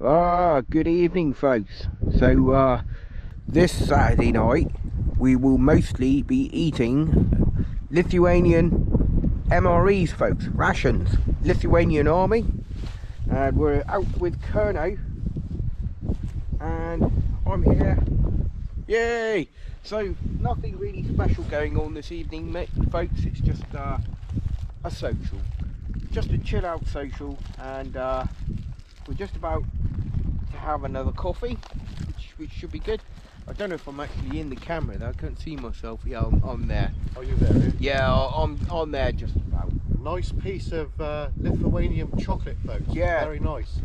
Good evening, folks. So, this Saturday night, we will mostly be eating Lithuanian MREs, folks, rations. Lithuanian Army. And we're out with Kerno. And I'm here. Yay! So, nothing really special going on this evening, folks. It's just a social. Just a chill out social. And we're just about to have another coffee, which should be good. I don't know if I'm actually in the camera though. I can't see myself. Yeah, I'm there. Are you there? Yeah, I'm there just about. Nice piece of Lithuanian chocolate, folks. Yeah. Very nice.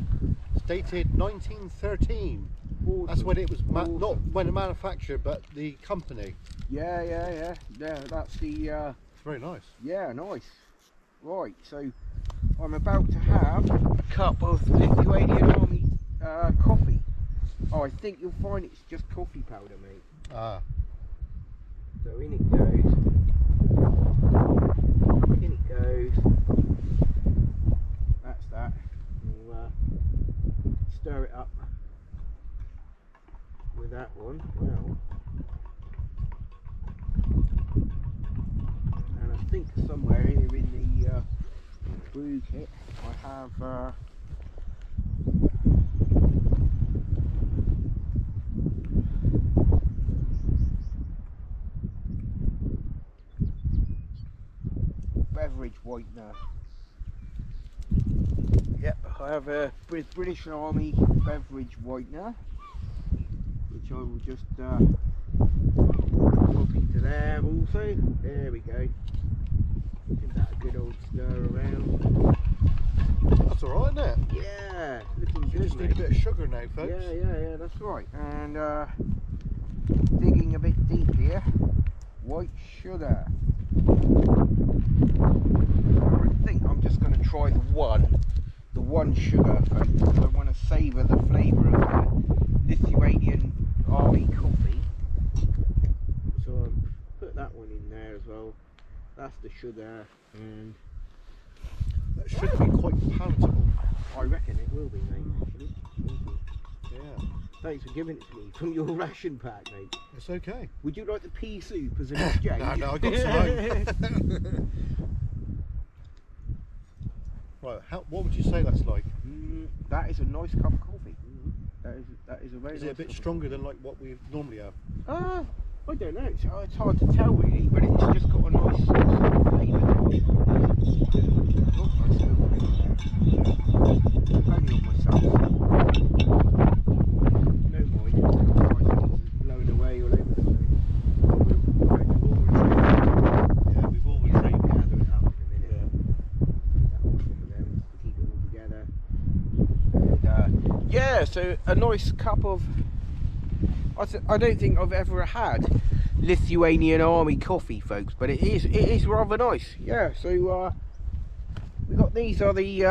It's dated 1913. Awesome. That's when it was, awesome. Not when it manufactured, but the company. Yeah, that's the... It's very nice. Yeah, nice. Right, so I'm about to have a cup of Lithuanian Army coffee. Oh, I think you'll find it's just coffee powder, mate. Ah. So in it goes. In it goes. That's that. We'll stir it up with that one. Wow. And I think somewhere here in the brew kit I have beverage whitener. Yep, I have a British Army beverage whitener, which I will just pop into there also. There we go. Give that a good old stir around. That's alright, isn't it? Yeah, looking good. You just need a bit of sugar now, folks. Yeah, that's right. And digging a bit deep here, white sugar. I think I'm just going to try the one sugar, folks, because I want to savour the flavour of the Lithuanian Army coffee. So I'll put that one in there as well. That's the sugar, and that should be quite palatable. I reckon it will be, mate. Actually. Yeah. Thanks for giving it to me from your ration pack, mate. It's okay. Would you like the pea soup as an exchange? No, I got some. Right, what would you say that's like? That is a nice cup of coffee. That is a very. Is it a bit stronger than like what we normally have? I don't know. It's hard to tell really, but it's just got a nice sort of flavour to it. Oh, I spilled it. Only on myself. No mind. It's blowing away all over the place. Yeah, we've always gather it up in a minute. Yeah. That one for them to keep it all together. And, yeah, so a nice cup of. I don't think I've ever had Lithuanian Army coffee, folks, but it is rather nice. Yeah, so we got these are the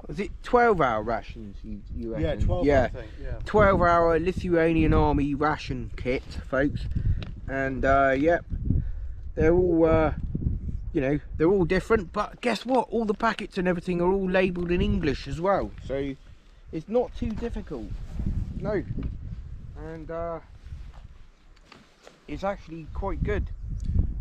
is it 12-hour rations? You reckon? Yeah, 12. Yeah, I think, yeah. 12-hour Lithuanian Army ration kit, folks, and yep, they're all they're all different. But guess what? All the packets and everything are all labelled in English as well, so it's not too difficult. No, and it's actually quite good.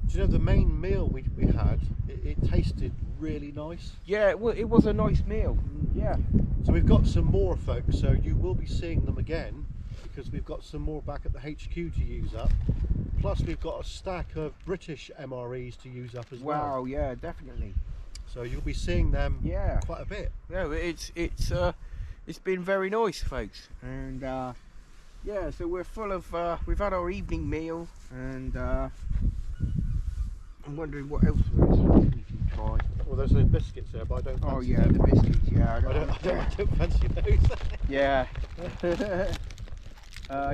Do you know the main meal we had? It tasted really nice. Yeah, it was a nice meal. Yeah. So we've got some more, folks. So you will be seeing them again because we've got some more back at the HQ to use up. Plus we've got a stack of British MREs to use up as well. Wow, yeah, definitely. So you'll be seeing them. Yeah. Quite a bit. No, it's been very nice, folks, and. Yeah, so we're full of, we've had our evening meal, and I'm wondering what else there is we can try. Well, there's those biscuits there, but I don't fancy Oh yeah, them. the biscuits, yeah. I don't fancy those. Yeah.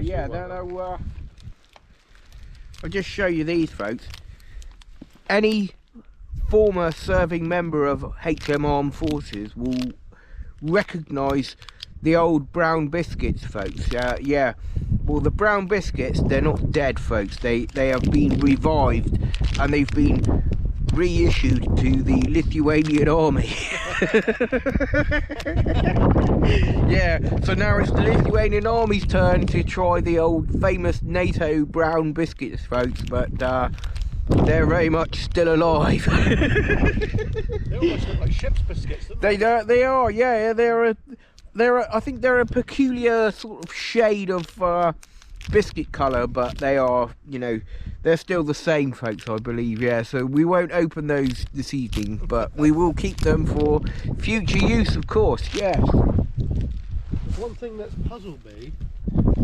Yeah, no, I'll just show you these, folks. Any former serving member of HM Armed Forces will recognise the old brown biscuits, folks. Yeah, well, the brown biscuits, they're not dead, folks. They have been revived and they've been reissued to the Lithuanian Army. Yeah, so now it's the Lithuanian Army's turn to try the old famous NATO brown biscuits, folks, but they're very much still alive. They almost look like ship's biscuits, don't they? They are, yeah, I think they're a peculiar sort of shade of biscuit colour, but they are, you know, they're still the same, folks, I believe, yeah. So we won't open those this evening, but we will keep them for future use, of course, yes. One thing that's puzzled me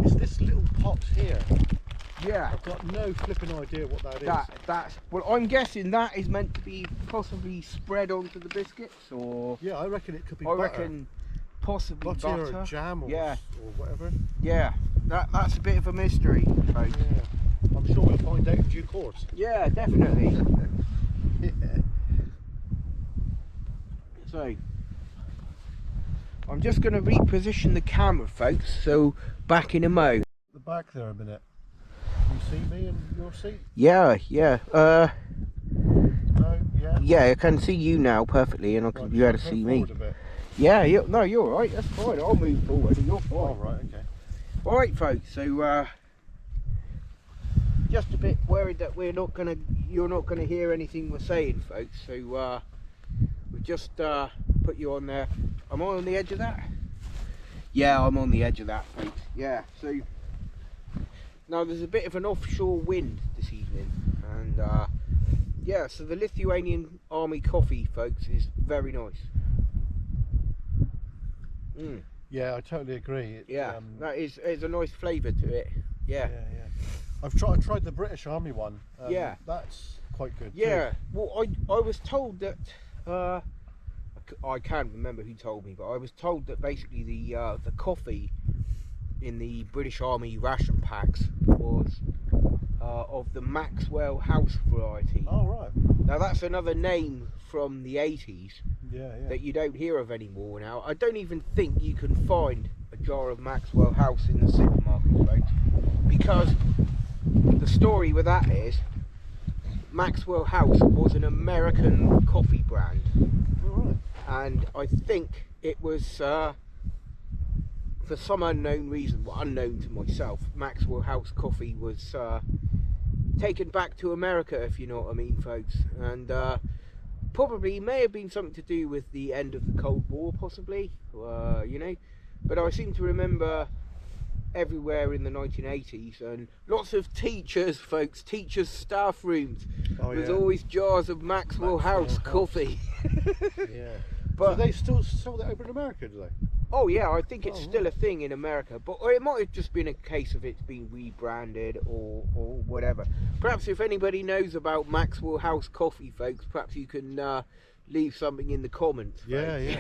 is this little pot here. Yeah. I've got no flipping idea what that is. That's well, I'm guessing that is meant to be possibly spread onto the biscuits, or Yeah, I reckon it could be I butter. reckon possibly butter or jam or, yeah, or whatever. yeah. That's a bit of a mystery, folks. Yeah. I'm sure we'll find out in due course. Yeah, definitely. Yeah. So I'm just going to reposition the camera, folks. So back in a mo. The back there a minute. Can you see me in your seat? Yeah. No, yeah. Yeah, I can see you now perfectly, and I can Right, be able to go see me. forward a bit. Yeah, no, you're all right. That's fine. I'll move forward. And you're fine. Oh, right, okay. All right, folks. So just a bit worried that you're not gonna hear anything we're saying, folks. So we've just put you on there. Am I on the edge of that? Yeah, I'm on the edge of that, folks. Yeah. So now there's a bit of an offshore wind this evening, and yeah. So the Lithuanian Army coffee, folks, is very nice. Mm. Yeah, I totally agree. Yeah, it's a nice flavour to it. Yeah. I've tried the British Army one. Yeah. That's quite good. Yeah. Too. Well, I was told that I can't remember who told me, but I was told that basically the coffee in the British Army ration packs was of the Maxwell House variety. Oh right. Now that's another name from the 80s Yeah. that you don't hear of anymore now. I don't even think you can find a jar of Maxwell House in the supermarket, folks, because the story with that is Maxwell House was an American coffee brand. All right. And I think it was for some unknown reason, well, unknown to myself, Maxwell House coffee was taken back to America, if you know what I mean, folks. And probably may have been something to do with the end of the Cold War, possibly, you know. But I seem to remember everywhere in the 1980s, and lots of teachers, folks, teachers' staff rooms. There's always jars of Maxwell House coffee. Yeah. But so they still sell that over in America, do they? oh yeah, I think it's still a thing in America, but or it might have just been a case of it's been rebranded or whatever. Perhaps if anybody knows about Maxwell House coffee, folks, perhaps you can leave something in the comments. Yeah.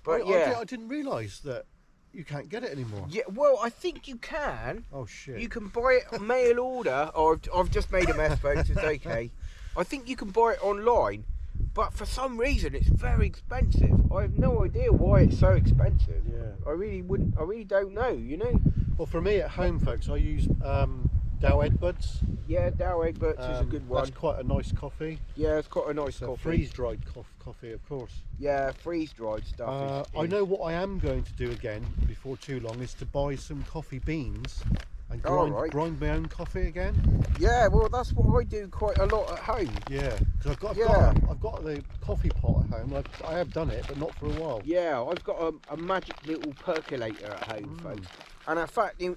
But I didn't realise that you can't get it anymore. Yeah, well, I think you can. Oh shit. You can buy it mail order, or I've just made a mess, folks. It's okay. I think you can buy it online, but for some reason it's very expensive. I have no idea why it's so expensive. Yeah. I really don't know, you know. Well, for me at home, folks, I use Dow Edwards. Yeah, Dow Egberts is a good one. That's quite a nice coffee. Yeah, it's quite a nice It's a coffee. freeze-dried coffee, of course. Yeah, freeze-dried stuff. I know what I am going to do again before too long is to buy some coffee beans and grind my own coffee again. Yeah, well, that's what I do quite a lot at home. Yeah, because I've got the coffee pot at home. I have done it, but not for a while. Yeah, I've got a magic little percolator at home, folks. And in fact, in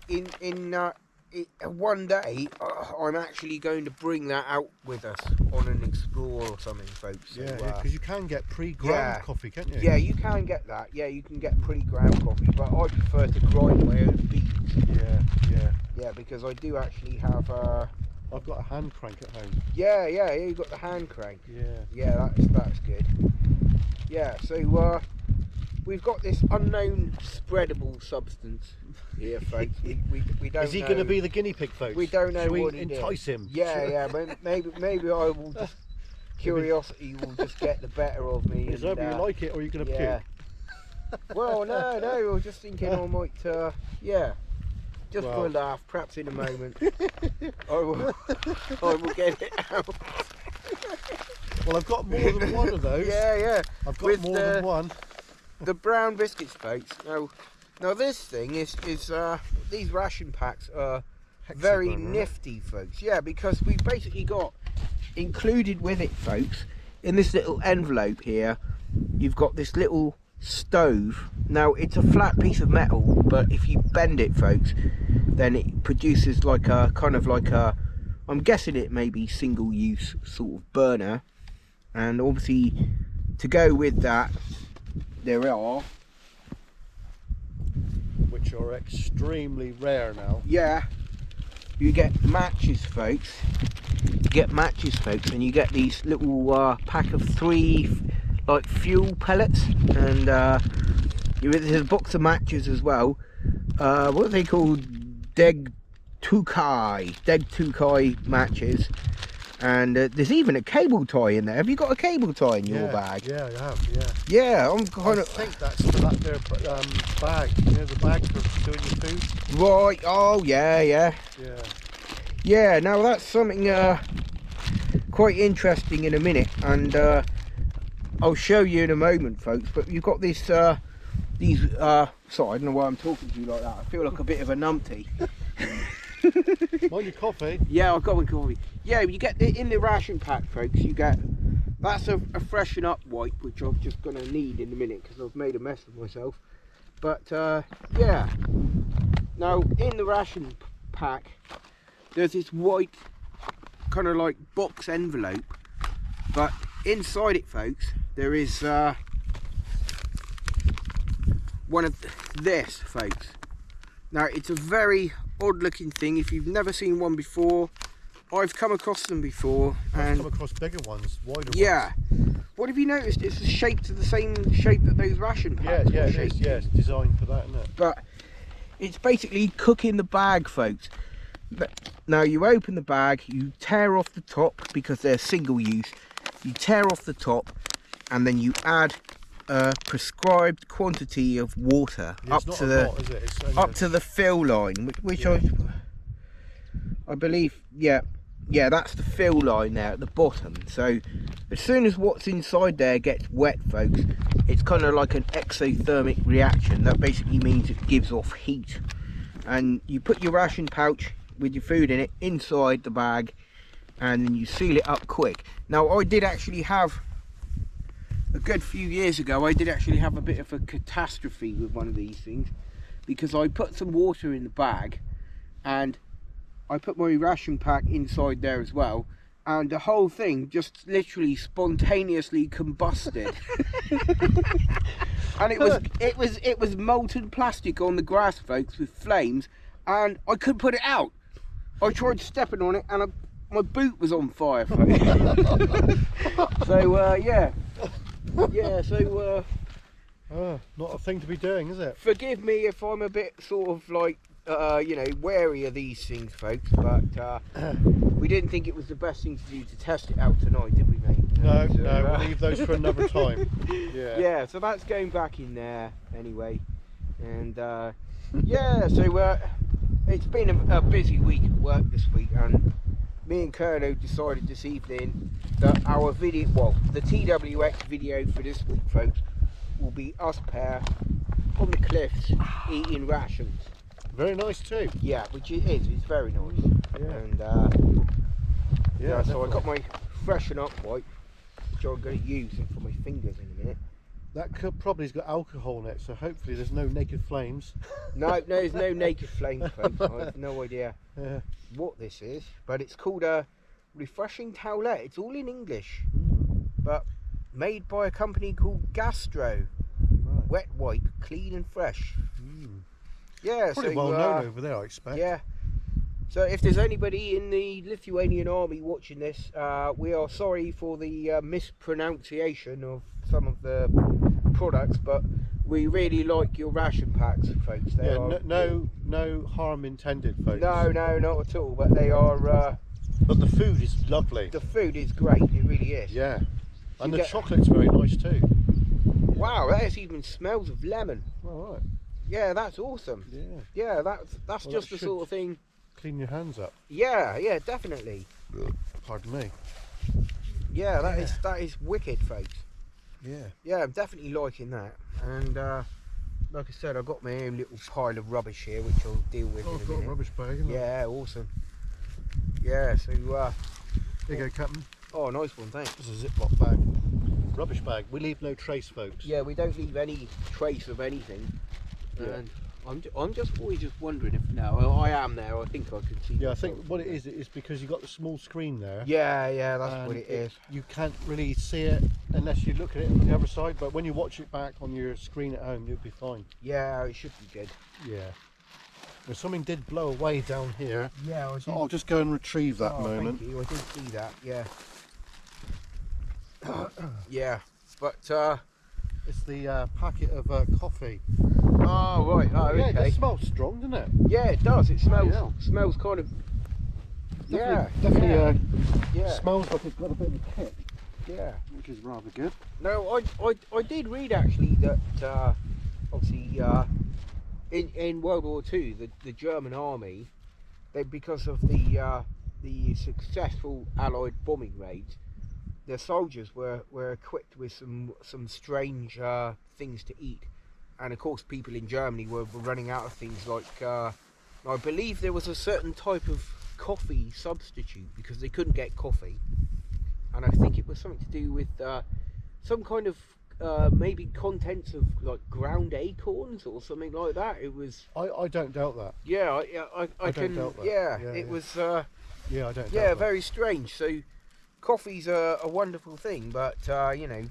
one day, I'm actually going to bring that out with us on an Explorer or something, folks. So, Yeah, because you can get pre-ground coffee, can't you? Yeah, you can get that. Yeah, you can get pre-ground coffee, but I prefer to grind my own beans. Yeah, because I do actually have I've got a hand crank at home. Yeah, you've got the hand crank. Yeah. That's good. Yeah, so we've got this unknown spreadable substance here, folks. We don't. Is he know. going to be the guinea pig, folks? We don't know Should what we he did. entice him? Yeah. Maybe I will just curiosity will just get the better of me. It's either you like it or you're going to puke. Well, no. I was just thinking I might. Just for a laugh, perhaps in a moment, I will get it out. Well, I've got more than one of those. Yeah. I've got more than one. The brown biscuits, folks. Now this thing is these ration packs are very nifty, folks. Yeah, because we've basically got included with it, folks, in this little envelope here, you've got this little stove. Now it's a flat piece of metal, but if you bend it, folks, then it produces like a kind of like a, I'm guessing it may be single use sort of burner. And obviously to go with that, there are, which are extremely rare now. Yeah, you get matches, folks. You get matches, folks, and you get these little pack of 3 like fuel pellets, and there's a box of matches as well. What are they called? Deg Tukai matches. And there's even a cable tie in there. Have you got a cable tie in your bag? Yeah, I have, yeah. Yeah, I'm kind of... I think that's for that there bag, you know, the bag for doing your food. Right, oh yeah. Yeah. Yeah, now that's something quite interesting in a minute, and I'll show you in a moment, folks. But you've got this, sorry, I don't know why I'm talking to you like that. I feel like a bit of a numpty. Mind your coffee? Yeah, I've got my coffee. Yeah, you get in the ration pack, folks, you get, that's a freshen up wipe, which I'm just going to need in a minute because I've made a mess of myself. But yeah, now in the ration pack there's this white kind of like box envelope, but inside it, folks, there is one of this, folks. Now it's a very odd looking thing. If you've never seen one before, I've come across them before. I've come across bigger ones, wider yeah ones. What have you noticed? It's shaped to the same shape that those ration packs yeah, it is. Yeah, it's designed for that, isn't it? But it's basically cooking the bag, folks. Now you open the bag, you tear off the top because they're single use. You tear off the top and then you add a prescribed quantity of water up to the fill line, which yeah. I believe, yeah, that's the fill line there at the bottom. So as soon as what's inside there gets wet, folks, it's kind of like an exothermic reaction. That basically means it gives off heat, and you put your ration pouch with your food in it inside the bag, and then you seal it up quick. Now I did actually have, a good few years ago, I did actually have a bit of a catastrophe with one of these things, because I put some water in the bag and I put my ration pack inside there as well, and the whole thing just literally spontaneously combusted. And it was molten plastic on the grass, folks, with flames, and I couldn't put it out. I tried stepping on it and my boot was on fire, folks. So yeah, so not a thing to be doing, is it? Forgive me if I'm a bit sort of like you know, wary of these things, folks, but we didn't think it was the best thing to do to test it out tonight, did we, mate? No, we'll leave those for another time. Yeah, so that's going back in there anyway, and yeah, so it's been a busy week at work this week, and me and Kerno decided this evening that our video, well, the TWX video for this week, folks, will be us pair on the cliffs eating rations. Very nice too. Yeah, which it is. It's very nice. Yeah. And yeah, so I got my freshen up wipe, which I'm going to use it for my fingers in a minute. That could probably has got alcohol in it, so hopefully there's no naked flames. No, there's no naked flames, folks. I have no idea what this is, but it's called a refreshing towelette. It's all in English, but made by a company called Gastro. Right. Wet wipe, clean and fresh. Yeah, pretty well known over there, I expect. Yeah. So if there's anybody in the Lithuanian army watching this, we are sorry for the mispronunciation of some of the products, but we really like your ration packs, folks. They are, no harm intended, folks. No, not at all. But they are. But the food is lovely. The food is great. It really is. Yeah. And the chocolate's very nice too. Wow, that even smells of lemon. All right. Yeah, that's awesome. Yeah, that's well, just the sort of thing. Clean your hands up. Yeah, definitely. Pardon me. Yeah, that is wicked, folks. Yeah, I'm definitely liking that. And like I said, I've got my own little pile of rubbish here, which I'll deal with in a I've got minute. a rubbish bag, haven't I? Yeah, awesome. Yeah, so Here you go, Captain. oh, nice one, thanks. This is a Ziploc bag. Rubbish bag. We leave no trace, folks. Yeah, we don't leave any trace of anything. Yeah. And I'm just always just wondering if I am there. I think I can see. Yeah, I think myself what it there. is because you've got the small screen there. Yeah, that's and what it is. You can't really see it unless you look at it on the other side, but when you watch it back on your screen at home, you'll be fine. Yeah, it should be good. Yeah. Well, something did blow away down here. Yeah, So I'll just go and retrieve that moment. Thank you. I did see that. Yeah. Yeah, but It's the packet of coffee. oh right. Oh, Yeah, okay. it smells strong, doesn't it? Yeah, it does. It smells. yeah. Smells kind of. Yeah. Definitely Yeah. smells like it's got a bit of a kick, Yeah. which is rather good. No, I did read actually that obviously in World War II the German army, because of the successful Allied bombing raids, the soldiers were equipped with some strange things to eat, and of course people in Germany were running out of things like I believe there was a certain type of coffee substitute because they couldn't get coffee, and I think it was something to do with some kind of maybe contents of like ground acorns or something like that. It was I don't doubt that. yeah I don't can doubt that. yeah, Yeah, it yeah. was Yeah, I don't doubt yeah, that. very strange. So coffee's a wonderful thing, but you know,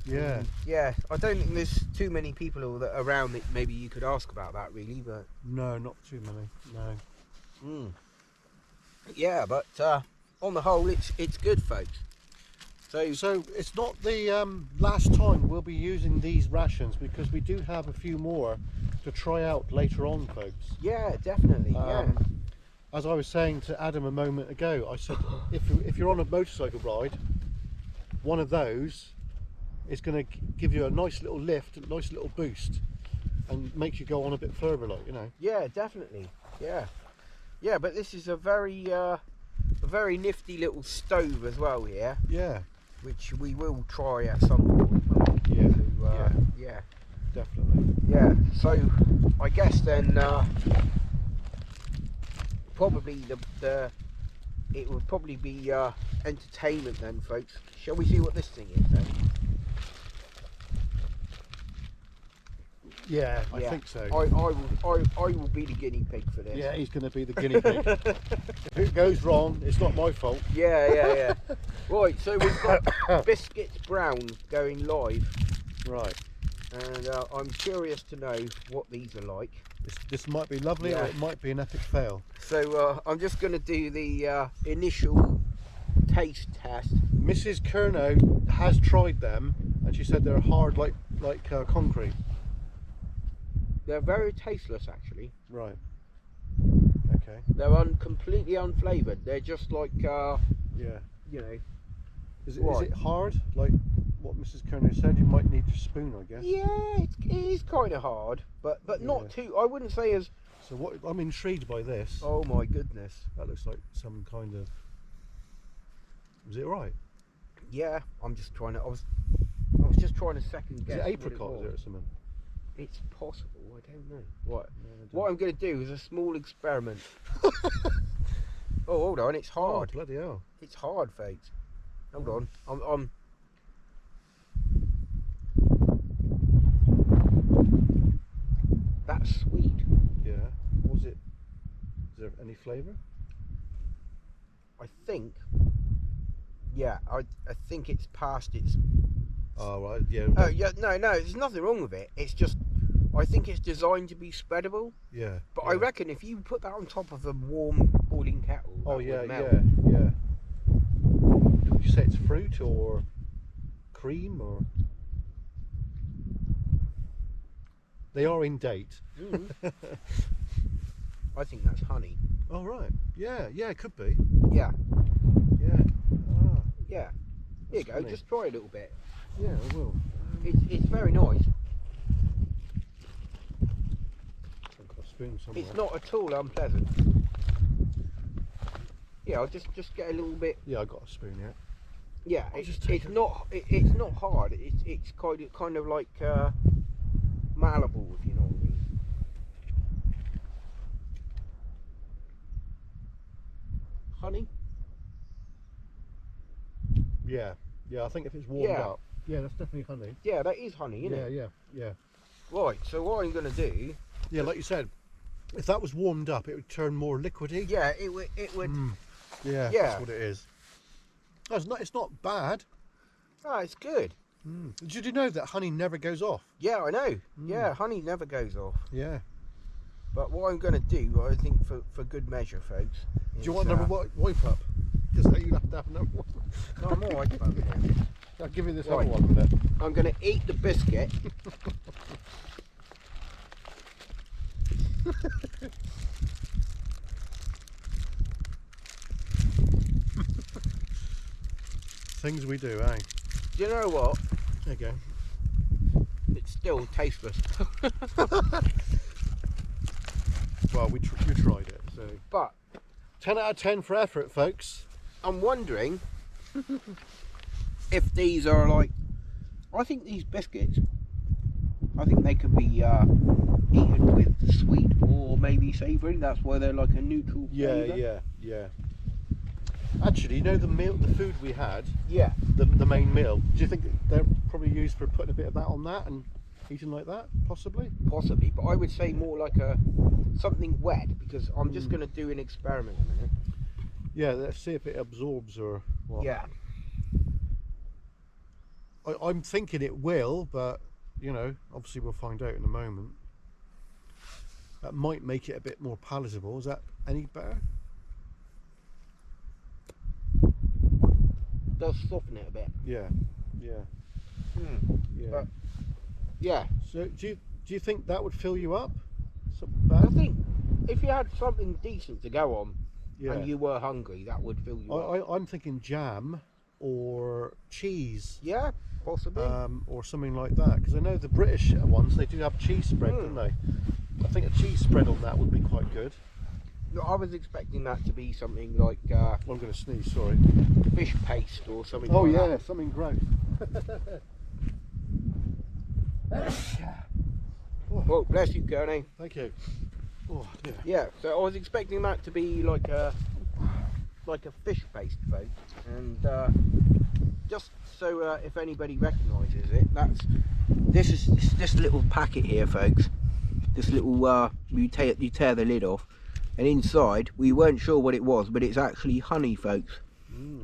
Yeah. yeah, I don't think there's too many people that around that maybe you could ask about that really, but No, not too many. No. yeah, but on the whole it's good, folks. So it's not the last time we'll be using these rations, because we do have a few more to try out later on, folks. Yeah, definitely. As I was saying to Adam a moment ago, I said if you're on a motorcycle ride, one of those is going to give you a nice little lift, a nice little boost, and make you go on a bit further, like, you know. Yeah, definitely. Yeah, but this is a very nifty little stove as well here, Yeah, which we will try at some point. yeah, So, yeah, definitely. yeah. So I guess then probably it would probably be entertainment then, folks. Shall we see what this thing is then? Yeah, I Yeah. think so. I will be the guinea pig for this. Yeah, he's going to be the guinea pig. If it goes wrong, it's not my fault. Yeah. Right, so we've got Biscuits Brown going live, Right. and I'm curious to know what these are like. This might be lovely, Yeah. or it might be an epic fail. So I'm just going to do the initial taste test. Mrs. Kerno has tried them, and she said they're hard like concrete. They're very tasteless, actually. Right. Okay. They're completely unflavoured. They're just like, Yeah. you know. Is Right. it hard? Like what Mrs. Kerno said, you might need your spoon, I guess. Yeah, it is kind of hard, but not Yeah. too. I wouldn't say as. So what? I'm intrigued by this. Oh my goodness. That looks like some kind of. Was it right? Yeah, I'm just trying to. I was just trying to second Is guess. it what apricot? was. Is it or something? It's possible. I don't know. What? No, I don't. What I'm going to do is a small experiment. Oh, hold on. It's hard. Oh, bloody hell. It's hard, folks. Hold on. I'm. That's sweet. Yeah. Was it? Is there any flavour? I think. Yeah, I think it's past its. Oh right. Yeah. Oh yeah, no, there's nothing wrong with it. It's just, I think it's designed to be spreadable. Yeah. But yeah. I reckon if you put that on top of a warm boiling kettle, Oh that yeah, would melt. yeah. Would you say it's fruit or cream or? They are in date. Mm. I think that's honey. Oh right. Yeah, it could be. Yeah, Yeah. Ah, yeah. Here you That's go. funny. Just try a little bit. yeah, I will. It's very nice. I've got a spoon somewhere. It's not at all unpleasant. Yeah, I'll just get a little bit. Yeah, I got a spoon. Yeah. Yeah, I'll just it's take not it's not hard. It's kind of like malleable, if you know what I mean. Honey. Yeah, yeah. I think if it's warmed Yeah. up, yeah, that's definitely honey. Yeah, that is honey, isn't Yeah, it? yeah, yeah. Right. So what I'm gonna do? Yeah, like you said, if that was warmed up, it would turn more liquidy. Yeah, it would. It would. Yeah, Yeah. that's what it is. No, it's not bad. Oh, it's good. Did you know that honey never goes off? Yeah, I know. Yeah, honey never goes off. Yeah. But what I'm gonna do, I think, for good measure, folks. Do you want another wipe up? Because you have to have another one. No, I'm all right about it. I'll give you this Right. other one in a minute. I'm gonna eat the biscuit. Things we do, eh? Do you know what? There you go. It's still tasteless. Well, you tried it, so But 10 out of 10 for effort, folks. I'm wondering if these are like. I think these biscuits. I think they could be eaten with sweet or maybe savoury. That's why they're like a neutral flavour. Yeah. Actually, you know the food we had, Yeah. the main meal. Do you think they're probably used for putting a bit of that on that and eating like that, possibly? Possibly, but I would say more like something wet, because I'm just going to do an experiment in a minute. Yeah, let's see if it absorbs or what. Yeah. I'm thinking it will, but you know, obviously we'll find out in a moment. That might make it a bit more palatable. Is that any better? Does soften it a bit. Yeah. Yeah. But yeah, So do you think that would fill you up? I think if you had something decent to go on Yeah. and you were hungry, that would fill you up. I'm thinking jam or cheese, Yeah, possibly. or something like that. Because I know the British ones, they do have cheese spread, don't they? I think a cheese spread on that would be quite good. Look, I was expecting that to be something like I'm going to sneeze, sorry. fish paste or something Oh like yeah, that. something gross. Oh, bless you, Kearney. Thank you. Oh, dear. Yeah, so I was expecting that to be like a fish paste, folks. And just so if anybody recognises it, this little packet here, folks. This little you tear the lid off, and inside we weren't sure what it was, but it's actually honey, folks.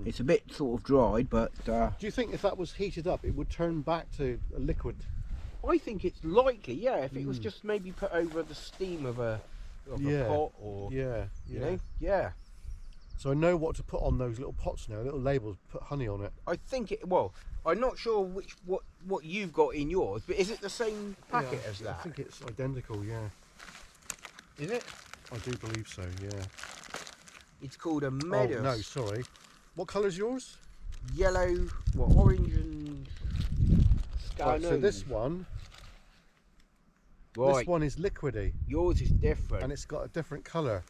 It's a bit sort of dried, but Do you think if that was heated up, it would turn back to a liquid? I think it's likely, yeah, if it was just maybe put over the steam of a pot, or Yeah, you know, yeah. So I know what to put on those little pots now, little labels, put honey on it. I think it. Well, I'm not sure what you've got in yours, but is it the same packet as that? I think it's identical, yeah. Is it? I do believe so, yeah. It's called a Meadows. Oh, no, sorry. What colour's yours? Yellow, orange and Right, so Scarno. this one is liquidy, Yours is different. and it's got a different colour.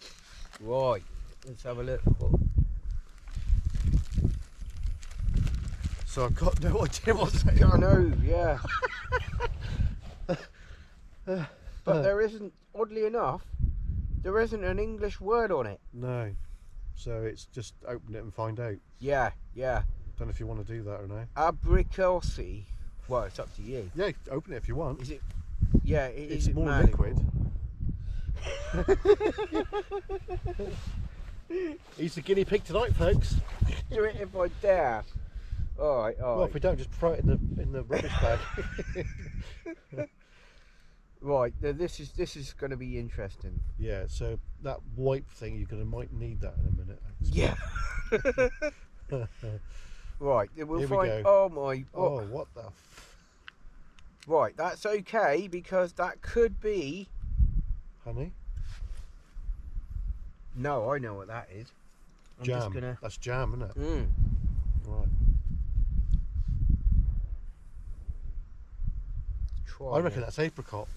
Right. Let's have a look. So I've got no idea what's in I know, yeah. But there isn't, oddly enough, there isn't an English word on it. No. So it's just open it and find out. Yeah, yeah. Don't know if you want to do that or no. Abricossi. Well, it's up to you. Yeah, open it if you want. Is it? Yeah, It's it more malleable? liquid. He's the guinea pig tonight, folks. Do it if I dare. All right, all Well, right. if we don't, just throw it in the rubbish bag. Right, now this is going to be interesting. Yeah. So that wipe thing, might need that in a minute. Yeah. Right, then we'll Here we find. go. Oh my. Oh, what the? Right, that's okay, because that could be. Honey? No, I know what that is. I'm Jam. just gonna. That's jam, isn't it? Mm. Right. Try I reckon it. that's apricot.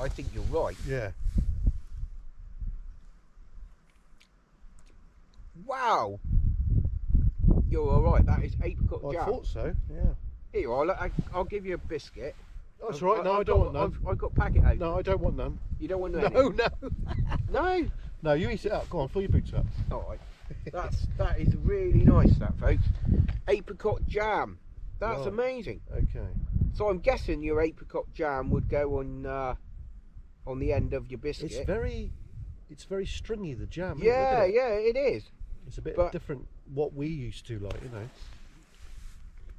I think you're right. Yeah. Wow. you're all right. That is apricot I jam. thought so. Yeah. Here, I'll give you a biscuit. That's right. No, I don't want none. I've got packet out. No, I don't want none. You don't want No, any? no. No. No, you eat it up. Go on, fill your boots up. All right. That is really nice, that, folks. Apricot jam. That's Right. amazing. Okay. So I'm guessing your apricot jam would go on the end of your biscuit. It's very stringy, the jam. Yeah, Look at it. yeah, it is. It's a bit But- different what we used to like, you know.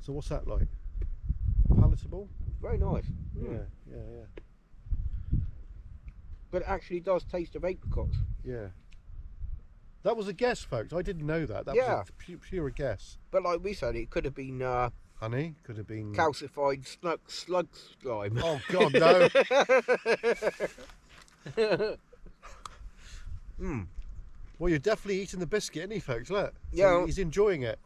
So what's that like? Palatable? Very nice. Yeah. But it actually does taste of apricots. Yeah. That was a guess, folks. I didn't know that. That Yeah. was a pure guess. But like we said, it could have been Honey, could have been. calcified slug slime. Oh God, no. Well, you're definitely eating the biscuit, isn't he, folks? Look. So Yeah. he's enjoying it.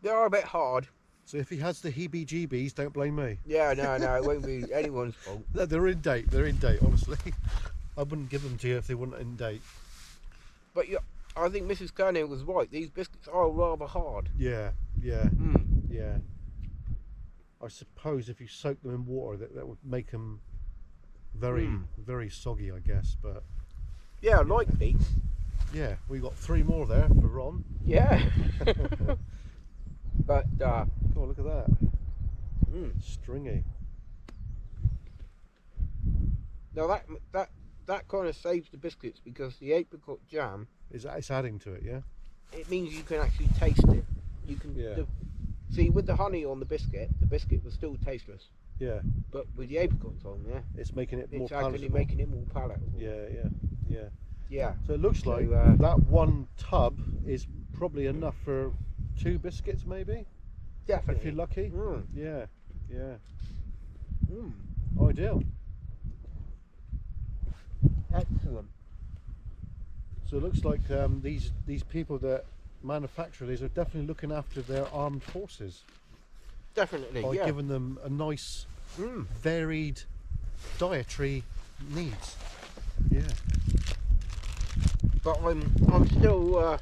They are a bit hard. So if he has the heebie-jeebies, don't blame me. Yeah, no, it won't be anyone's fault. No, they're in date. They're in date, honestly. I wouldn't give them to you if they weren't in date. But yeah, I think Mrs. Kernan was right. These biscuits are rather hard. Yeah. Mm. Yeah. I suppose if you soak them in water, that would make them very soggy, I guess. But Yeah, likely. yeah, we got 3 more there for Ron. Yeah. But Oh, look at that. Stringy. now that kind of saves the biscuits, because the apricot jam, It's adding to it, yeah? it means you can actually taste it. You can Yeah. see with the honey on the biscuit was still tasteless. Yeah. But with the apricots on there, It's making it more it's actually palatable. making it more palatable. Yeah. Yeah. So it looks So, like that one tub is probably enough for 2 biscuits, maybe, Definitely. if you're lucky. Mm. Yeah. Mm. Ideal. Excellent. So it looks like these people that manufacture these are definitely looking after their armed forces Definitely. by Yeah. giving them a nice, Mm. varied dietary needs. Yeah. But I'm still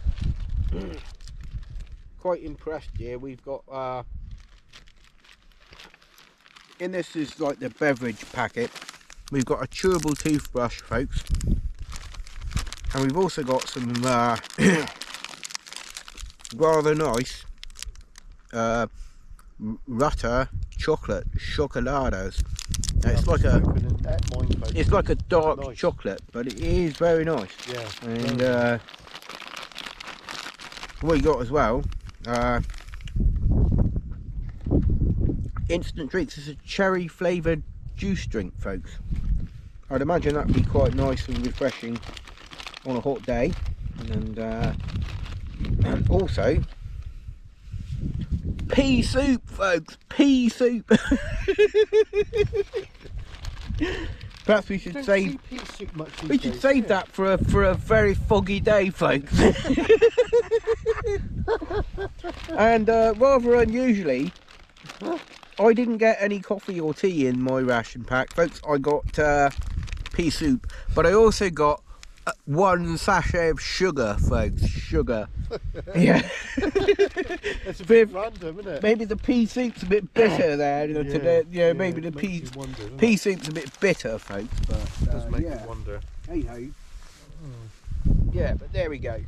quite impressed here. We've got in this is like the beverage packet. We've got a chewable toothbrush, folks, and we've also got some rather nice Rutter chocolate chocoladas. Now, it's like a dark Nice. chocolate, but it is very nice. Yeah. And what you got as well, instant drinks. It's a cherry flavoured juice drink, folks. I'd imagine that'd be quite nice and refreshing on a hot day. And also pea soup, folks. Pea soup. Perhaps we should save. We should save that for a very foggy day, folks. And rather unusually, I didn't get any coffee or tea in my ration pack, folks. I got pea soup, but I also got 1 sachet of sugar, folks. Sugar. Yeah. It's a bit random, isn't it? Maybe the pea soup's a bit bitter there. You know, Yeah, maybe the it pea makes you wonder, doesn't pea it? soup's a bit bitter, folks. But It does make yeah. you wonder. Hey ho. Yeah, but there we go.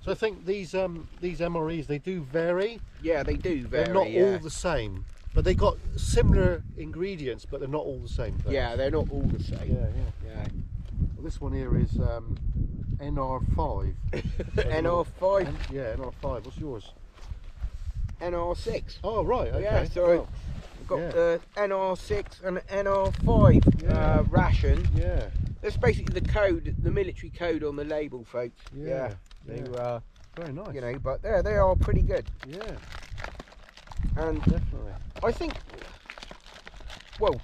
So I think these MREs, they do vary. Yeah, they do vary. They're not yeah. all the same, but they got similar ingredients, but they're not all the same. Though. Yeah, they're not all the same. Yeah. Well, this one here is NR5. NR5, Yeah, NR5. What's yours? NR6. Oh right. Okay. Yeah, so Well, we've got yeah. the NR6 and the NR5 Yeah. ration. Yeah. That's basically the code, the military code on the label, folks. Yeah. So, Very nice. you know, but they are pretty good. Yeah. And Definitely. I think, well,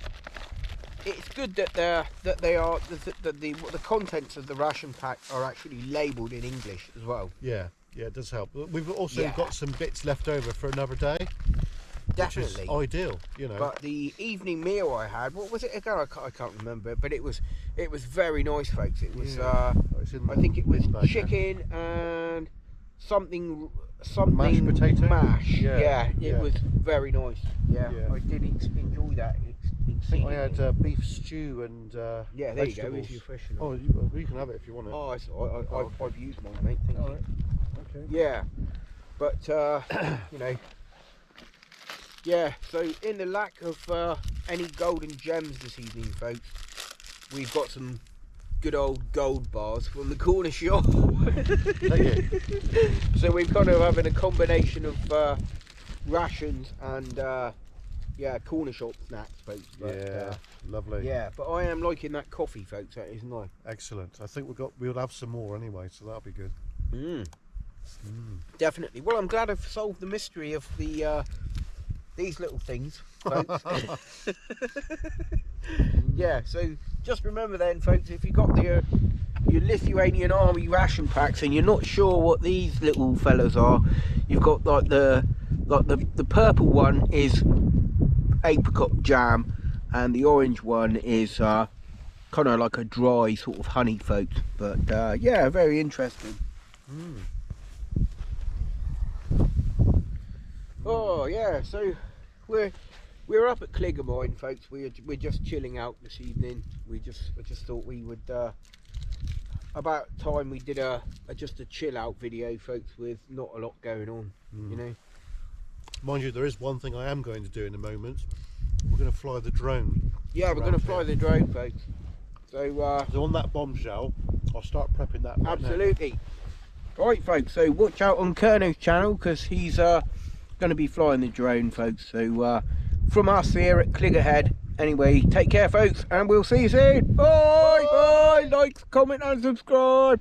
it's good that the contents of the ration pack are actually labelled in English as well. Yeah. Yeah, it does help. We've also Yeah. got some bits left over for another day. Definitely. Which is ideal, you know. But the evening meal I had, what was it again? I can't remember, but it was very nice, folks. It was Yeah. It's in I think it was bin bag, yeah. chicken and something Mashed potato? mash. Yeah, It yeah. was very nice. Yeah, Yeah. I did enjoy that. I think I had beef stew and yeah, there vegetables. you go. If you're fresh enough. Oh, you can have it if you want it. Oh, Oh, okay. I've used mine, mate. Thank All you. right. Okay. Yeah, but you know, yeah. So in the lack of any golden gems this evening, folks, we've got some good old gold bars from the corner shop. Thank you. So we're kind of having a combination of rations and yeah, corner shop snacks, folks. But, Yeah, lovely. yeah, but I am liking that coffee, folks. That is nice. Excellent. I think we'll have some more anyway, so that'll be good. Definitely. Well, I'm glad I've solved the mystery of the these little things, folks. Yeah. So just remember then, folks, if you got your Lithuanian army ration packs and you're not sure what these little fellas are, you've got like the purple one is apricot jam, and the orange one is kind of like a dry sort of honey, folks. But yeah, very interesting. Oh yeah, so we're up at Cligga mine, folks. We're just chilling out this evening. I just thought we would about time we did just a chill out video, folks, with not a lot going on, you know. Mind you, there is one thing I am going to do in a moment. We're going to fly the drone. Yeah, we're going to fly the drone, folks. So So on that bombshell, I'll start prepping that. Right absolutely. Right, folks. So watch out on Kerno's channel because he's going to be flying the drone, folks. So from us here at Cligga Head. Anyway, take care, folks, and we'll see you soon. Bye, bye. Like, comment, and subscribe.